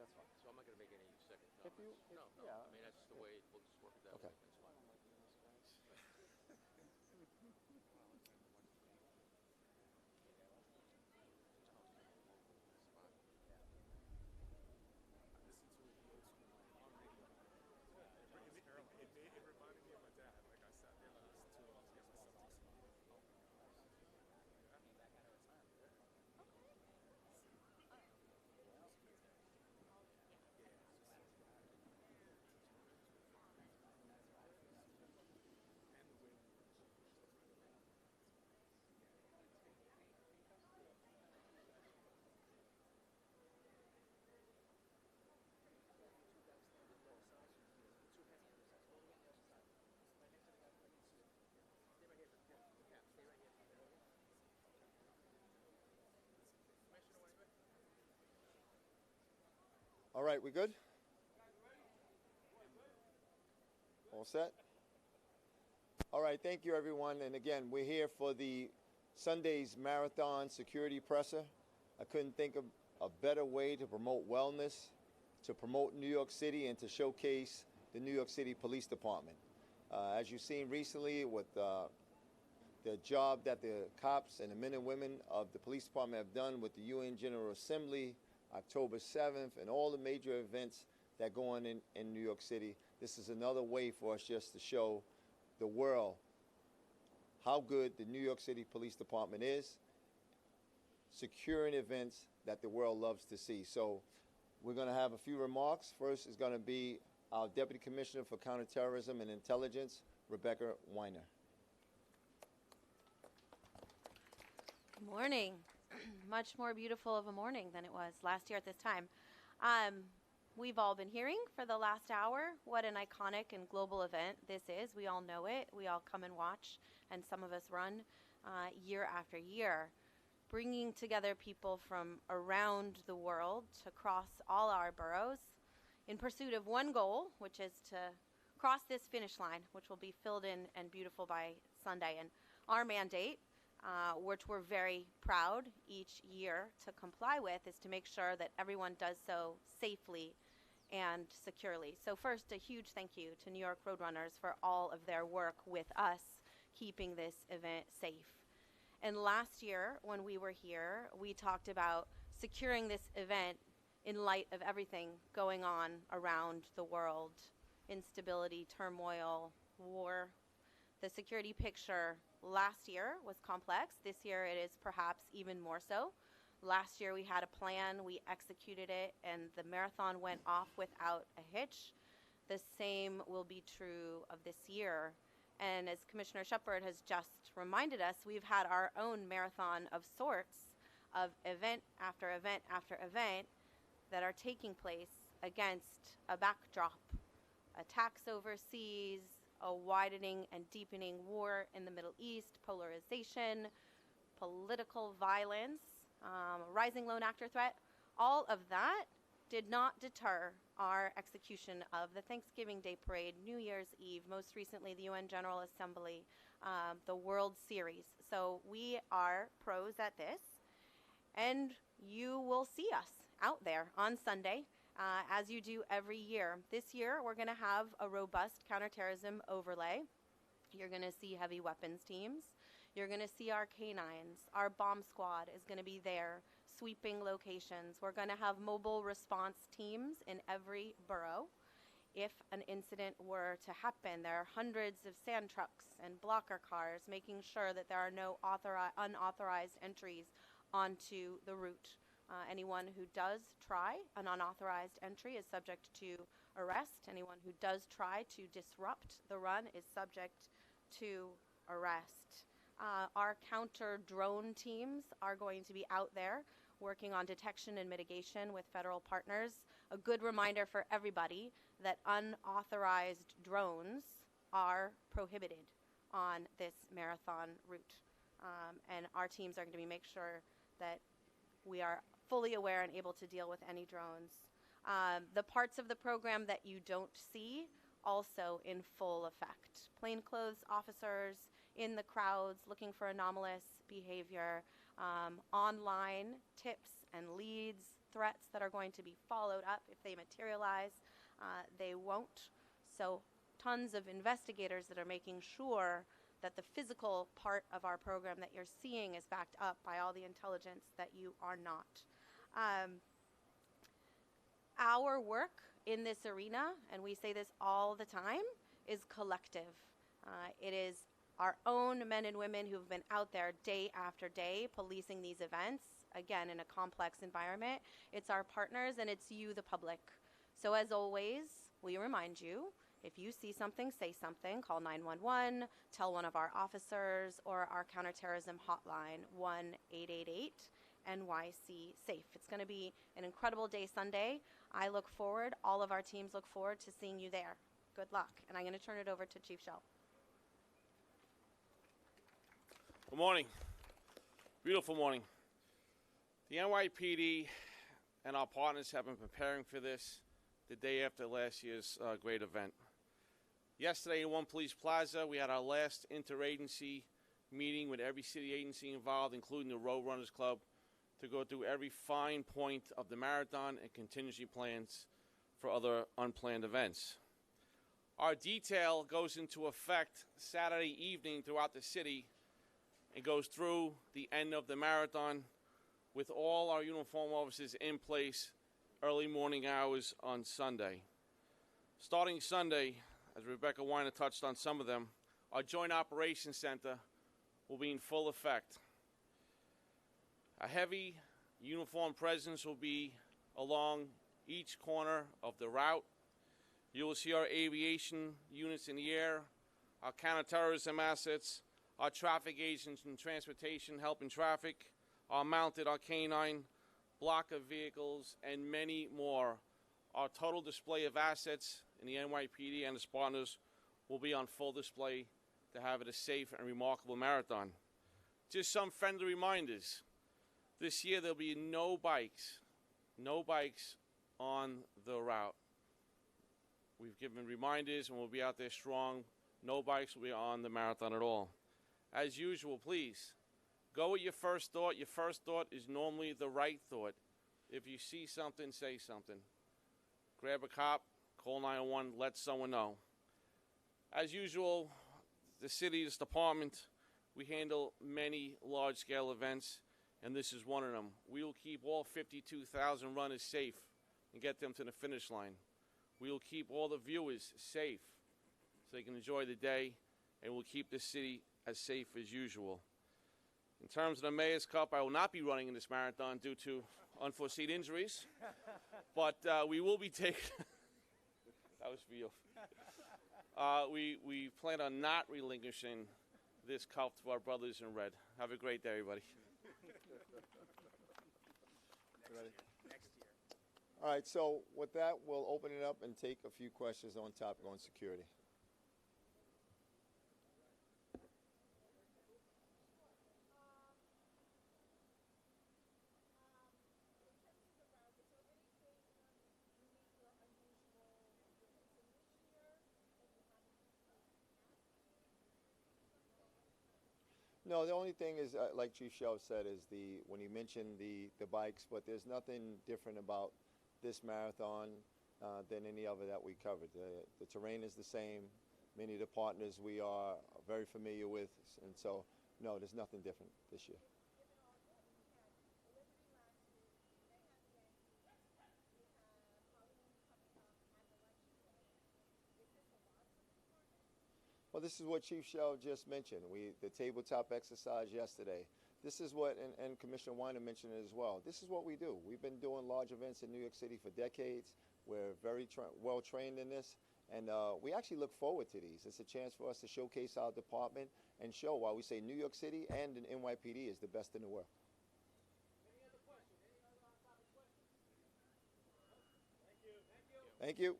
That's fine. So I'm not going to make any second If comments. you, No. yeah. I mean, that's just the way, we'll just work it that Okay. way. That's fine. It reminded me of my dad. Like I sat there and I listened to it. I was like, this is awesome. All right, we good? All set? All right, thank you, everyone. And again, we're here for the Sunday's Marathon Security Presser. I couldn't think of a better way to promote wellness, to promote New York City, and to showcase the New York City Police Department. As you've seen recently with the job that the cops and the men and women of the police department have done with the UN General Assembly, October 7th, and all the major events that go on in New York City. This is another way for us just to show the world how good the New York City Police Department is, securing events that the world loves to see. So we're going to have a few remarks. First is going to be our Deputy Commissioner for Counterterrorism and Intelligence, Rebecca Weiner. Good morning. Much more beautiful of a morning than it was last year at this time. We've all been hearing for the last hour what an iconic and global event this is. We all know it. We all come and watch, and some of us run year after year, bringing together people from around the world to cross all our boroughs in pursuit of one goal, which is to cross this finish line, which will be filled in and beautiful by Sunday. And our mandate, which we're very proud each year to comply with, is to make sure that everyone does so safely and securely. So first, a huge thank you to New York Roadrunners for all of their work with us keeping this event safe. And last year, when we were here, we talked about securing this event in light of everything going on around the world: instability, turmoil, war. The security picture last year was complex. This year it is perhaps even more so. Last year we had a plan, we executed it, and the marathon went off without a hitch. The same will be true of this year. And as Commissioner Shepard has just reminded us, we've had our own marathon of sorts, of event after event after event that are taking place against a backdrop: attacks overseas, a widening and deepening war in the Middle East, polarization, political violence, rising lone actor threat. All of that did not deter our execution of the Thanksgiving Day Parade, New Year's Eve, most recently the UN General Assembly, the World Series. So we are pros at this, and you will see us out there on Sunday, as you do every year. This year, we're going to have a robust counterterrorism overlay. You're going to see heavy weapons teams. You're going to see our canines. Our bomb squad is going to be there, sweeping locations. We're going to have mobile response teams in every borough. If an incident were to happen, there are hundreds of sand trucks and blocker cars making sure that there are no unauthorized entries onto the route. Anyone who does try an unauthorized entry is subject to arrest. Anyone who does try to disrupt the run is subject to arrest. Our counter drone teams are going to be out there working on detection and mitigation with federal partners. A good reminder for everybody that unauthorized drones are prohibited on this marathon route. And our teams are going to make sure that we are fully aware and able to deal with any drones. The parts of the program that you don't see also in full effect. Plainclothes officers in the crowds looking for anomalous behavior, online tips and leads threats that are going to be followed up if they materialize. They won't. So tons of investigators that are making sure that the physical part of our program that you're seeing is backed up by all the intelligence that you are not. Our work in this arena, and we say this all the time, is collective. It is our own men and women who've been out there day after day policing these events, again, in a complex environment. It's our partners, and it's you, the public. So as always, we remind you, if you see something, say something. Call 911, tell one of our officers, or our counterterrorism hotline, 1-888-NYC SAFE. It's going to be an incredible day Sunday. I look forward, all of our teams look forward to seeing you there. Good luck. And I'm going to turn it over to Chief Shell. Good morning. Beautiful morning. The NYPD and our partners have been preparing for this the day after last year's great event. Yesterday in One Police Plaza, we had our last interagency meeting with every city agency involved, including the Road Runners Club, to go through every fine point of the marathon and contingency plans for other unplanned events. Our detail goes into effect Saturday evening throughout the city and goes through the end of the marathon with all our uniform officers in place early morning hours on Sunday. Starting Sunday, as Rebecca Weiner touched on some of them, our Joint Operations Center will be in full effect. A heavy uniform presence will be along each corner of the route. You will see our aviation units in the air, our counterterrorism assets, our traffic agents in transportation helping traffic, our mounted, our canine, block of vehicles, and many more. Our total display of assets in the NYPD and its partners will be on full display to have it a safe and remarkable marathon. Just some friendly reminders. This year there'll be no bikes on the route. We've given reminders and we'll be out there strong. No bikes will be on the marathon at all. As usual, please, go with your first thought. Your first thought is normally the right thought. If you see something, say something. Grab a cop, call 911, let someone know. As usual, the city's department, we handle many large-scale events, and this is one of them. We will keep all 52,000 runners safe and get them to the finish line. We will keep all the viewers safe so they can enjoy the day, and we'll keep the city as safe as usual. In terms of the Mayor's Cup, I will not be running in this marathon due to unforeseen injuries, but we will be taking, that was for you. We plan on not relinquishing this cup to our brothers in red. Have a great day, everybody. Next year. All right, so with that, we'll open it up and take a few questions on topic on security. No, the only thing is, like Chief Shell said, is when he mentioned the bikes, but there's nothing different about this marathon than any other that we covered. The terrain is the same. Many of the partners we are very familiar with, and so, no, there's nothing different this year. Well, this is what Chief Shell just mentioned. The tabletop exercise yesterday. This is what, and Commissioner Weiner mentioned it as well. This is what we do. We've been doing large events in New York City for decades. We're very well trained in this, and we actually look forward to these. It's a chance for us to showcase our department and show why we say New York City and an NYPD is the best in the world. Any other questions? Any other topic questions? Thank you.